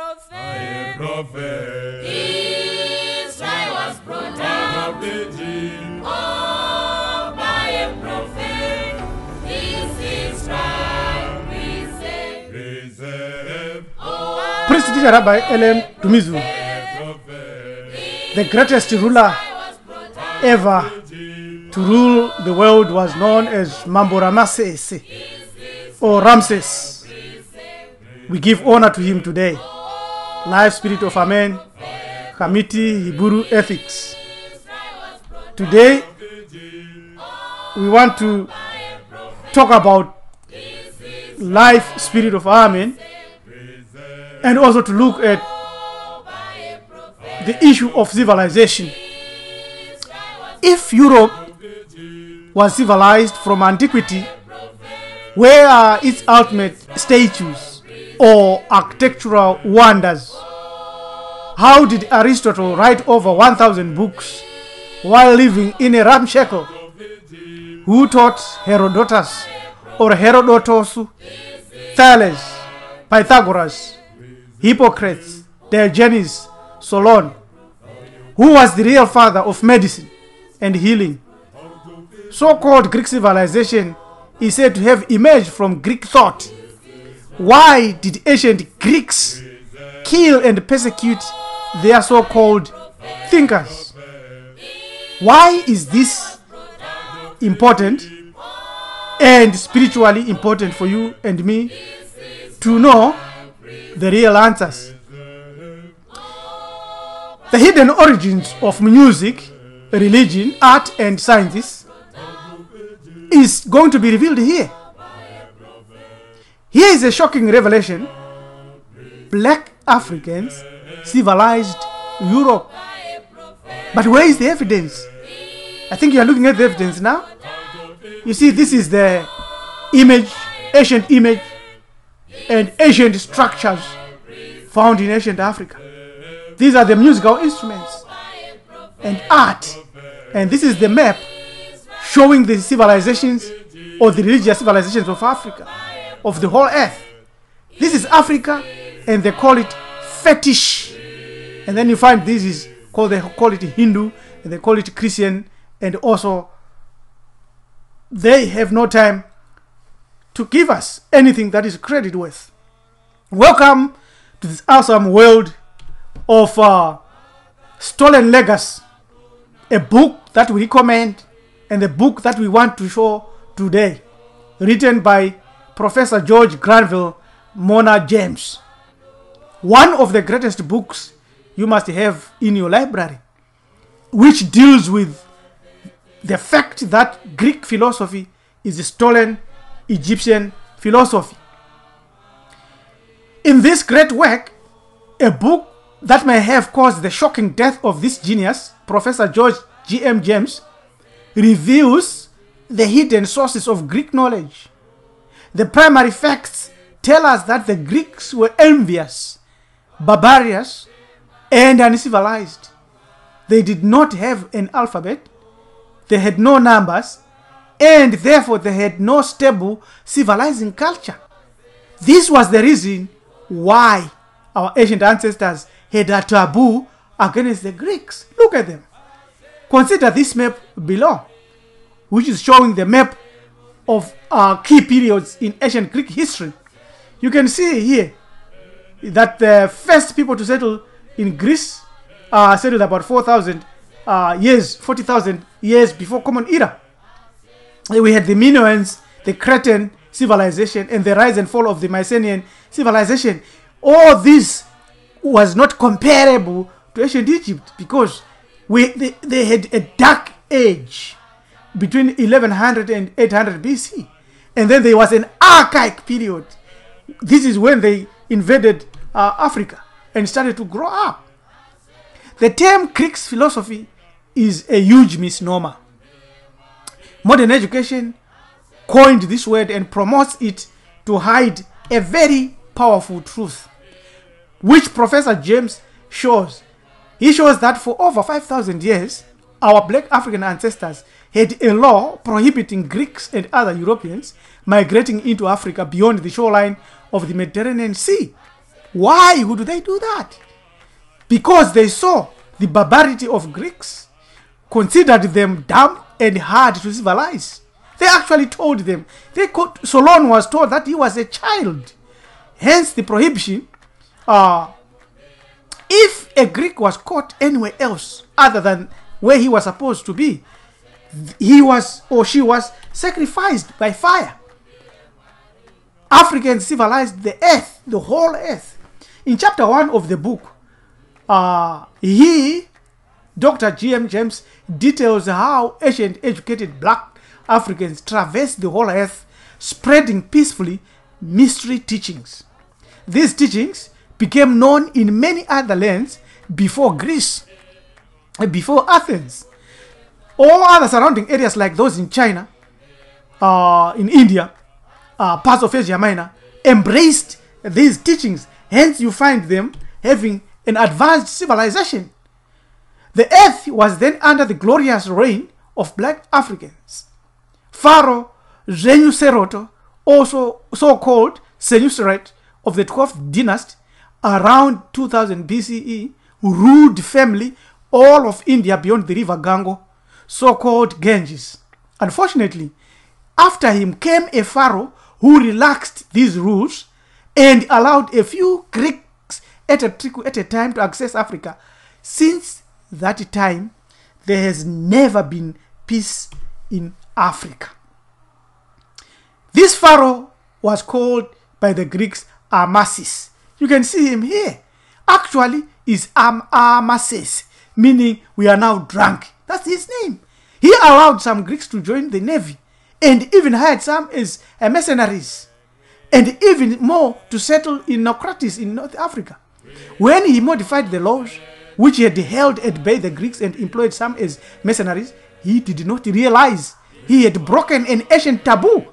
prophet. Israel was brought up by a prophet. This Israel Preserve Priest Teacher Rabbi L.M. Dumizu, the greatest ruler ever to rule the world, was known as Mambo Ramses or Ramses. We give honor to him today. Life Spirit of Amen, Committee Hebrew Ethics. Today, we want to talk about Life Spirit of Amen and also to look at the issue of civilization. If Europe was civilized from antiquity, where are its ultimate statues or architectural wonders? How did Aristotle write over 1,000 books while living in a ramshackle? Who taught Herodotus or Herodotus, Thales, Pythagoras, Hippocrates, Diogenes, Solon? Who was the real father of medicine and healing? So-called Greek civilization is said to have emerged from Greek thought. Why did ancient Greeks kill and persecute their so-called thinkers? Why is this important and spiritually important for you and me to know the real answers? The hidden origins of music, religion, art, and sciences is going to be revealed here. Here is a shocking revelation. Black Africans civilized Europe. But where is the evidence? I think you are looking at the evidence now. You see, this is the image, ancient image, and ancient structures found in ancient Africa. These are the musical instruments and art. And this is the map showing the civilizations or the religious civilizations of Africa, of the whole earth. This is Africa, and they call it fetish. And then you find this is called, they call it Hindu, and they call it Christian, and also they have no time to give us anything that is credit worth. Welcome to this awesome world of Stolen Legacy, a book that we recommend and the book that we want to show today, written by Professor George Granville Mona James. One of the greatest books you must have in your library, which deals with the fact that Greek philosophy is a stolen Egyptian philosophy. In this great work, a book that may have caused the shocking death of this genius, Professor George G.M. James, reveals the hidden sources of Greek knowledge. The primary facts tell us that the Greeks were envious, barbarous, and uncivilized. They did not have an alphabet, they had no numbers, and therefore they had no stable civilizing culture. This was the reason why our ancient ancestors had a taboo against the Greeks. Look at them. Consider this map below, which is showing the map of key periods in ancient Greek history. You can see here that the first people to settle in Greece settled about 4,000 years, 40,000 years before Common Era. We had the Minoans, the Cretan civilization, and the rise and fall of the Mycenaean civilization. All this was not comparable to ancient Egypt because they had a dark age between 1100 and 800 BC. And then there was an archaic period. This is when they invaded Africa and started to grow up. The term Greek philosophy is a huge misnomer. Modern education coined this word and promotes it to hide a very powerful truth, which Professor James shows. He shows that for over 5,000 years, our black African ancestors had a law prohibiting Greeks and other Europeans migrating into Africa beyond the shoreline of the Mediterranean Sea. Why would they do that? Because they saw the barbarity of Greeks, considered them dumb and hard to civilize. They actually told them. Solon was told that he was a child. Hence the prohibition. If a Greek was caught anywhere else other than where he was supposed to be, he was or she was sacrificed by fire. Africans civilized the earth, the whole earth. In chapter 1 of the book, Dr. James, details how ancient educated black Africans traversed the whole earth, spreading peacefully mystery teachings. These teachings became known in many other lands before Greece, before Athens. All other surrounding areas like those in China, in India, parts of Asia Minor, embraced these teachings. Hence you find them having an advanced civilization. The earth was then under the glorious reign of black Africans. Pharaoh Senuseret, also so-called Senuseret of the 12th dynasty, around 2000 BCE, ruled firmly all of India beyond the river Gango, so-called Ganges. Unfortunately, after him came a pharaoh who relaxed these rules and allowed a few Greeks at a time to access Africa. Since that time, there has never been peace in Africa. This pharaoh was called by the Greeks Amasis. You can see him here. Actually, is Amasis, meaning we are now drunk. That's his name. He allowed some Greeks to join the navy and even hired some as mercenaries, and even more to settle in Naucratis in North Africa. When he modified the laws, which he had held at bay the Greeks and employed some as mercenaries, he did not realize he had broken an ancient taboo.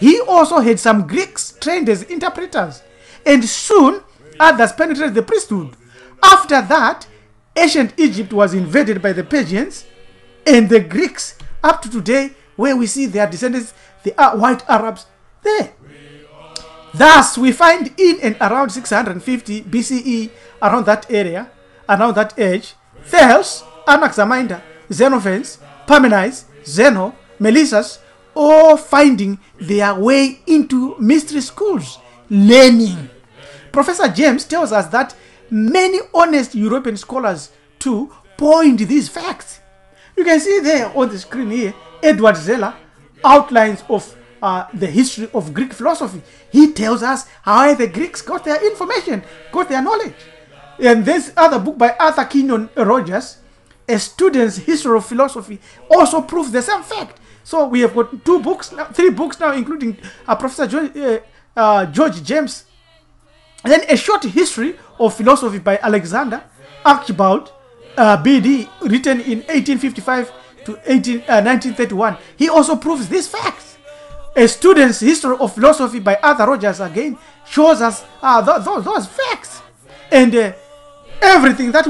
He also had some Greeks trained as interpreters, and soon others penetrated the priesthood. After that, ancient Egypt was invaded by the Persians, and the Greeks, up to today, where we see their descendants, the white Arabs, there. Thus, we find in and around 650 BCE, around that area, around that age, Thales, Anaximander, Xenophon, Parmenides, Zeno, Melissus, all finding their way into mystery schools, learning. Professor James tells us that many honest European scholars too point these facts. You can see there on the screen here, Edward Zeller outlines of the history of Greek philosophy. He tells us how the Greeks got their information, got their knowledge. And this other book by Arthur Kenyon Rogers, A Student's History of Philosophy, also proves the same fact. So we have got 3 books now, including Professor George James. And then a short history of philosophy by Alexander Archibald B.D., written in 1855 to 1931. He also proves these facts. A Student's History of Philosophy by Arthur Rogers again shows us those facts. And everything that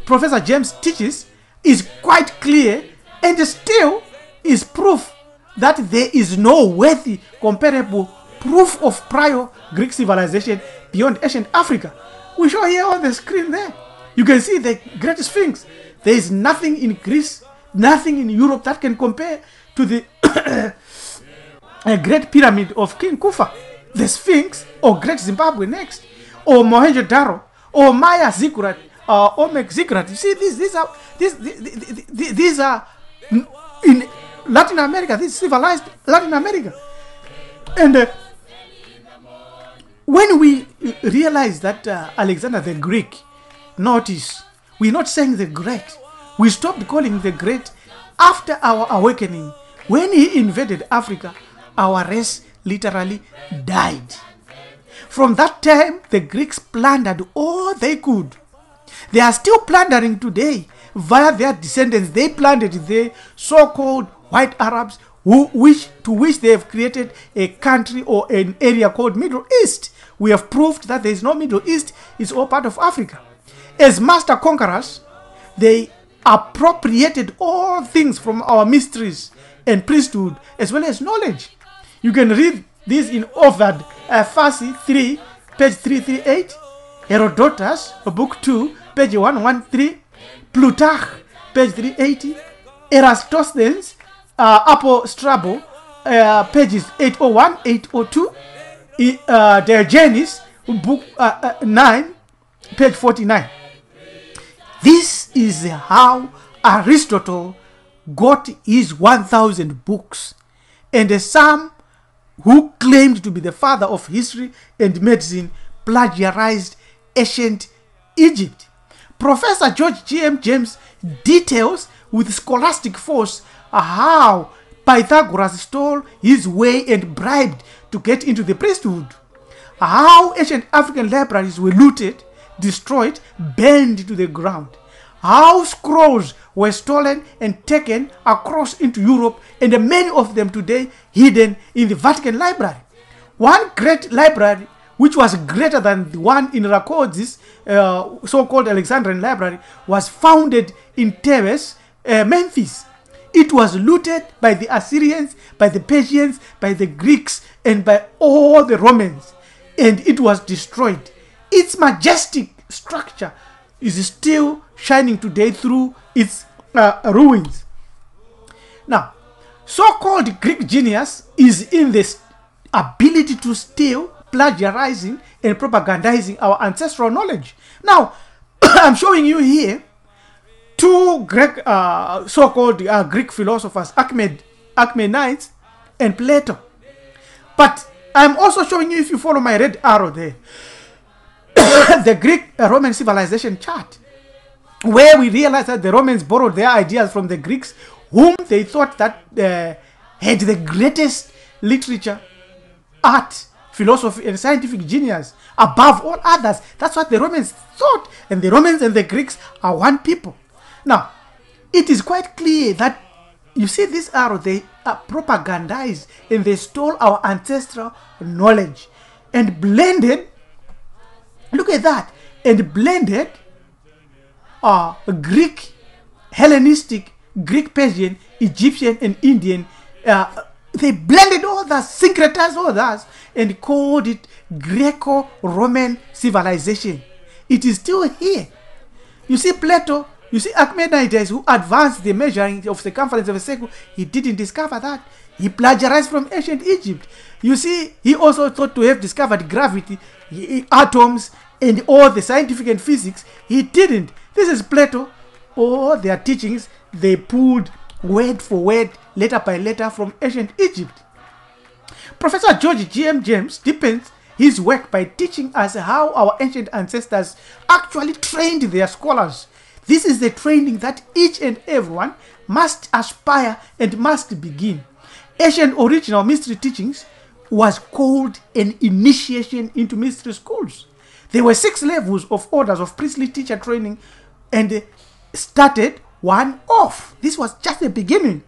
Professor James teaches is quite clear, and still is proof that there is no worthy comparable proof of prior Greek civilization beyond ancient Africa. We show here on the screen there. You can see the Great Sphinx. There is nothing in Greece, nothing in Europe that can compare to the Great Pyramid of King Khufu, the Sphinx, or Great Zimbabwe next, or Mohenjo-Daro, or Maya Ziggurat, or Olmec Ziggurat. You see, these are in Latin America. This is civilized Latin America. And when we realize that Alexander the Greek, notice, we're not saying the Great. We stopped calling the Great after our awakening. When he invaded Africa, our race literally died. From that time, the Greeks plundered all they could. They are still plundering today. Via their descendants, they plundered the so-called white Arabs, to which they have created a country or an area called Middle East. We have proved that there is no Middle East. It's all part of Africa. As master conquerors, they appropriated all things from our mysteries and priesthood, as well as knowledge. You can read this in Ovid, Farsi 3, page 338, Herodotus, book 2, page 113, Plutarch, page 380, Eratosthenes, Apple Strabo, pages 801, 802, Diogenes, book 9, page 49. This is how Aristotle got his 1,000 books, and some who claimed to be the father of history and medicine plagiarized ancient Egypt. Professor George James details with scholastic force how Pythagoras stole his way and bribed to get into the priesthood, how ancient African libraries were looted, destroyed, burned to the ground, how scrolls were stolen and taken across into Europe, and many of them today hidden in the Vatican Library. One great library, which was greater than the one in Rakodzi's so-called Alexandrian Library, was founded in Thebes, Memphis. It was looted by the Assyrians, by the Persians, by the Greeks, and by all the Romans, and it was destroyed. Its majestic structure is still shining today through its ruins. Now, so-called Greek genius is in this ability to steal, plagiarizing, and propagandizing our ancestral knowledge. Now, I'm showing you here two Greek, so-called Greek philosophers, Achaemenides and Plato. But I'm also showing you, if you follow my red arrow there, the Greek Roman civilization chart, where we realize that the Romans borrowed their ideas from the Greeks, whom they thought that had the greatest literature, art, philosophy, and scientific genius above all others. That's what the Romans thought, and the Romans and the Greeks are one people. Now, it is quite clear that, you see this arrow, they propagandized and they stole our ancestral knowledge and blended, look at that, and blended Greek, Hellenistic, Greek, Persian, Egyptian, and Indian. They blended all that, syncretized all that, and called it Greco-Roman civilization. It is still here. You see Plato, you see Achaemenides, who advanced the measuring of circumference of a circle. He didn't discover that. He plagiarized from ancient Egypt. You see, he also thought to have discovered gravity, atoms, and all the scientific and physics. He didn't. This is Plato. All their teachings, they pulled word for word, letter by letter from ancient Egypt. Professor George James deepens his work by teaching us how our ancient ancestors actually trained their scholars. This is the training that each and everyone must aspire and must begin. Ancient original mystery teachings was called an initiation into mystery schools. There were 6 levels of orders of priestly teacher training, and started one off. This was just the beginning.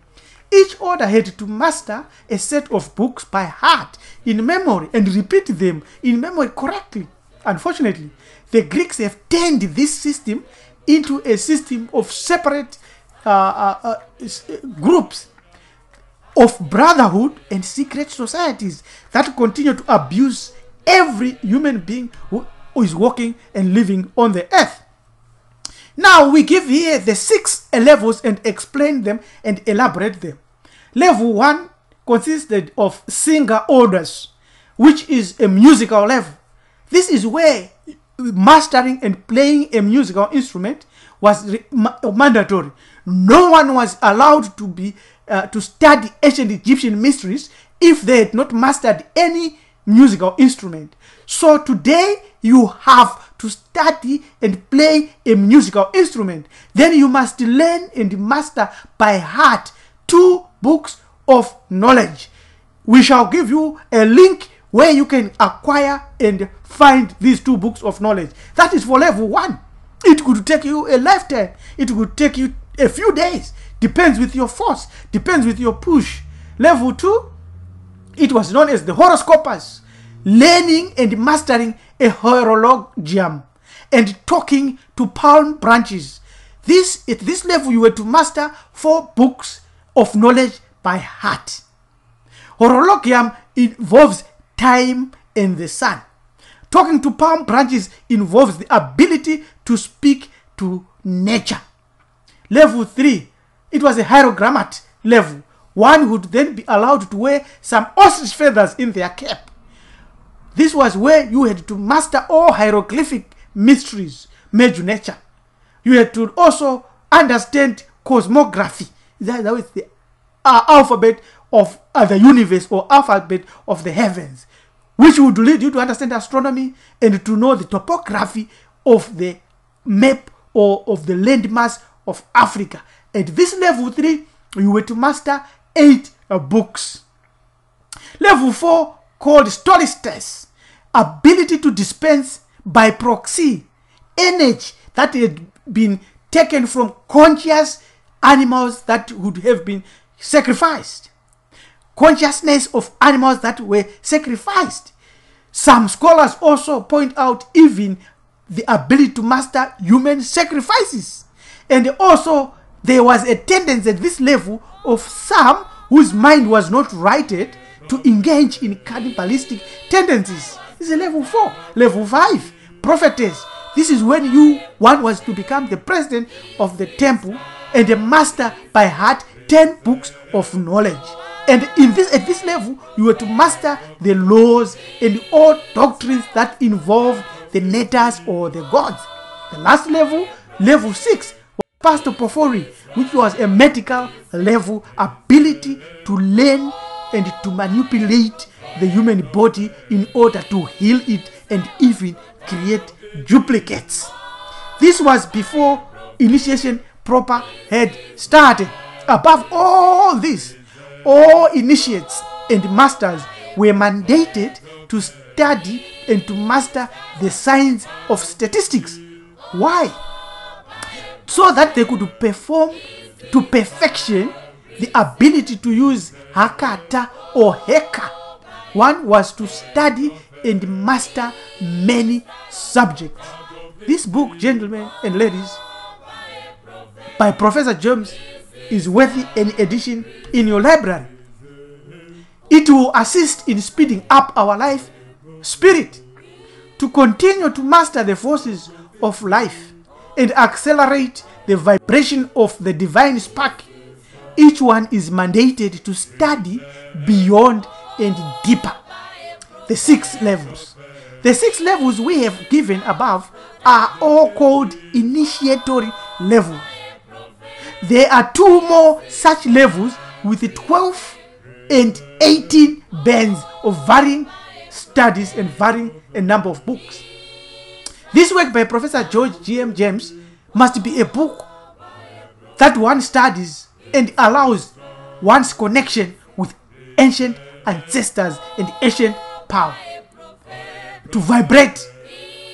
Each order had to master a set of books by heart, in memory, and repeat them in memory correctly. Unfortunately, the Greeks have turned this system into a system of separate groups of brotherhood and secret societies that continue to abuse every human being who is walking and living on the earth. Now we give here the 6 levels and explain them and elaborate them. Level 1 consisted of singer orders, which is a musical level. This is where mastering and playing a musical instrument was mandatory. No one was allowed to be to study ancient Egyptian mysteries if they had not mastered any musical instrument. So today you have to study and play a musical instrument. Then you must learn and master by heart 2 books of knowledge. We shall give you a link where you can acquire and find these 2 books of knowledge. That is for level 1. It could take you a lifetime. It could take you a few days. Depends with your force. Depends with your push. Level 2, it was known as the horoscopers. Learning and mastering a horologium and talking to palm branches. At this level, you were to master 4 books of knowledge by heart. Horologium involves time and the sun. Talking to palm branches involves the ability to speak to nature. Level 3, it was a hierogrammat level. One would then be allowed to wear some ostrich feathers in their cap. This was where you had to master all hieroglyphic mysteries made to nature. You had to also understand cosmography. That is the alphabet of the universe, or alphabet of the heavens, which would lead you to understand astronomy and to know the topography of the map or of the landmass of Africa. At this level 3, you were to master 8 books. Level 4, called storisters, ability to dispense by proxy energy that had been taken from conscious animals that would have been sacrificed. Consciousness of animals that were sacrificed. Some scholars also point out even the ability to master human sacrifices. And also there was a tendency at this level of some whose mind was not righted to engage in cannibalistic tendencies. This is level 4. Level 5, prophetess. This is when one was to become the president of the temple and a master by heart 10 books of knowledge. And at this level, you were to master the laws and all doctrines that involved the natures or the gods. The last level, level 6, was Pastor Porphyry, which was a medical level, ability to learn and to manipulate the human body in order to heal it and even create duplicates. This was before initiation proper had started. Above all this, all initiates and masters were mandated to study and to master the science of statistics. Why? So that they could perform to perfection the ability to use Hakata or Heka. One was to study and master many subjects. This book, gentlemen and ladies, by Professor James, is worthy an edition in your library. It will assist in speeding up our life spirit to continue to master the forces of life and accelerate the vibration of the divine spark. Each one is mandated to study beyond and deeper. The 6 levels. The 6 levels we have given above are all called initiatory levels. There are 2 more such levels with 12 and 18 bands of varying studies and varying a number of books. This work by Professor George G.M. James must be a book that one studies and allows one's connection with ancient ancestors and ancient power to vibrate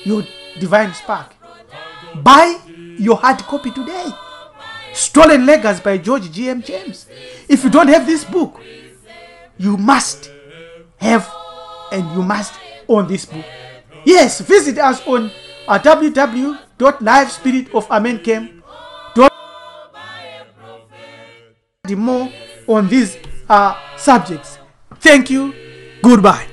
your divine spark. Buy your hard copy today. Stolen Legacy by George G.M. James. If you don't have this book, you must have and you must own this book. Yes, visit us on www.livespiritofamencamp.com. More on these subjects. Thank you. Goodbye.